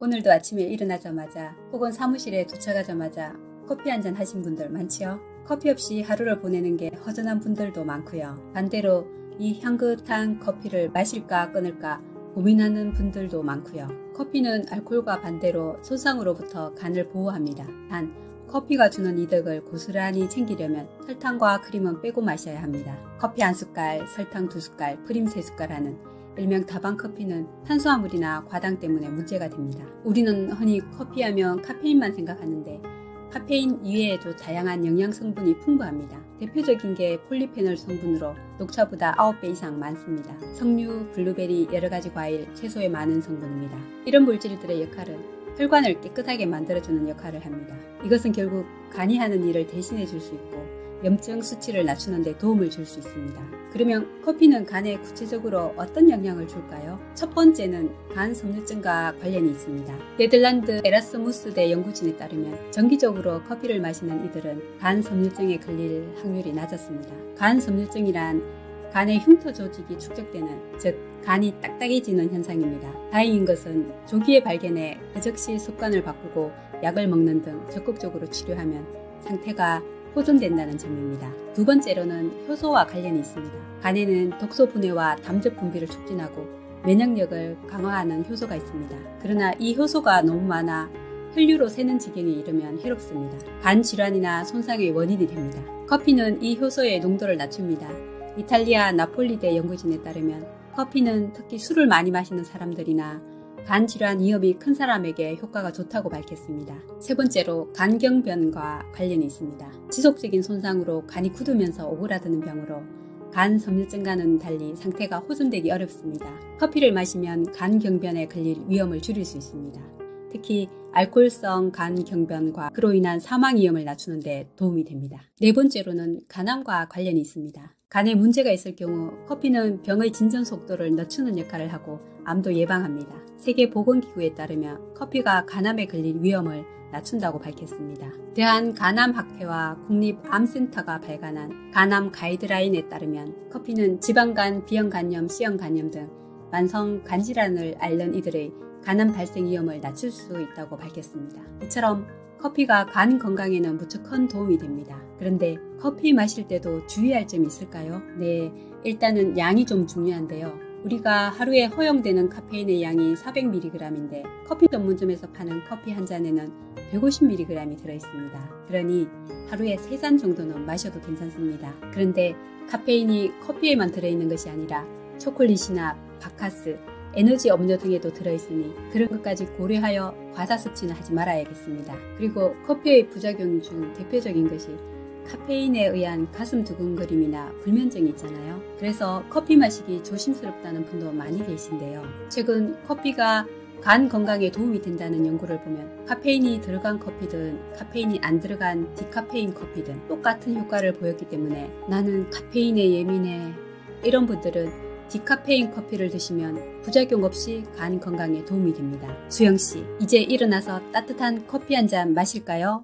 오늘도 아침에 일어나자마자 혹은 사무실에 도착하자마자 커피 한잔 하신 분들 많지요? 커피 없이 하루를 보내는 게 허전한 분들도 많고요. 반대로 이 향긋한 커피를 마실까 끊을까 고민하는 분들도 많고요. 커피는 알코올과 반대로 손상으로부터 간을 보호합니다. 단 커피가 주는 이득을 고스란히 챙기려면 설탕과 크림은 빼고 마셔야 합니다. 커피 한 숟갈, 설탕 2숟갈, 크림 3숟갈 하는 일명 다방 커피는 탄수화물이나 과당 때문에 문제가 됩니다. 우리는 흔히 커피하면 카페인만 생각하는데 카페인 이외에도 다양한 영양 성분이 풍부합니다. 대표적인 게 폴리페놀 성분으로 녹차보다 9배 이상 많습니다. 석류, 블루베리, 여러가지 과일, 채소에 많은 성분입니다. 이런 물질들의 역할은 혈관을 깨끗하게 만들어주는 역할을 합니다. 이것은 결국 간이 하는 일을 대신해 줄 수 있고 염증 수치를 낮추는 데 도움을 줄 수 있습니다. 그러면 커피는 간에 구체적으로 어떤 영향을 줄까요? 첫 번째는 간 섬유증과 관련이 있습니다. 네덜란드 에라스무스대 연구진에 따르면 정기적으로 커피를 마시는 이들은 간 섬유증에 걸릴 확률이 낮았습니다. 간 섬유증이란 간의 흉터 조직이 축적되는, 즉 간이 딱딱해지는 현상입니다. 다행인 것은 조기에 발견해 그 즉시 습관을 바꾸고 약을 먹는 등 적극적으로 치료하면 상태가 호전된다는 점입니다. 두 번째로는 효소와 관련이 있습니다. 간에는 독소 분해와 담즙 분비를 촉진하고 면역력을 강화하는 효소가 있습니다. 그러나 이 효소가 너무 많아 혈류로 새는 지경에 이르면 해롭습니다. 간 질환이나 손상의 원인이 됩니다. 커피는 이 효소의 농도를 낮춥니다. 이탈리아 나폴리대 연구진에 따르면 커피는 특히 술을 많이 마시는 사람들이나 간 질환 위험이 큰 사람에게 효과가 좋다고 밝혔습니다. 세 번째로 간경변과 관련이 있습니다. 지속적인 손상으로 간이 굳으면서 오그라드는 병으로 간 섬유증과는 달리 상태가 호전되기 어렵습니다. 커피를 마시면 간경변에 걸릴 위험을 줄일 수 있습니다. 특히 알코올성 간경변과 그로 인한 사망 위험을 낮추는 데 도움이 됩니다. 네 번째로는 간암과 관련이 있습니다. 간에 문제가 있을 경우 커피는 병의 진전 속도를 늦추는 역할을 하고 암도 예방합니다. 세계보건기구에 따르면 커피가 간암에 걸릴 위험을 낮춘다고 밝혔습니다. 대한간암학회와 국립암센터가 발간한 간암 가이드라인에 따르면 커피는 지방간, 비형간염, C형간염 등 만성 간질환을 앓는 이들의 간암 발생 위험을 낮출 수 있다고 밝혔습니다. 이처럼 커피가 간 건강에는 무척 큰 도움이 됩니다. 그런데 커피 마실 때도 주의할 점이 있을까요? 네, 일단은 양이 좀 중요한데요. 우리가 하루에 허용되는 카페인의 양이 400mg인데 커피 전문점에서 파는 커피 한 잔에는 150mg이 들어있습니다. 그러니 하루에 3잔 정도는 마셔도 괜찮습니다. 그런데 카페인이 커피에만 들어있는 것이 아니라 초콜릿이나 바카스, 에너지 음료 등에도 들어있으니 그런 것까지 고려하여 과다 섭취는 하지 말아야겠습니다. 그리고 커피의 부작용 중 대표적인 것이 카페인에 의한 가슴 두근거림이나 불면증이 있잖아요. 그래서 커피 마시기 조심스럽다는 분도 많이 계신데요. 최근 커피가 간 건강에 도움이 된다는 연구를 보면 카페인이 들어간 커피든 카페인이 안 들어간 디카페인 커피든 똑같은 효과를 보였기 때문에 나는 카페인에 예민해, 이런 분들은 디카페인 커피를 드시면 부작용 없이 간 건강에 도움이 됩니다. 수영씨, 이제 일어나서 따뜻한 커피 한 잔 마실까요?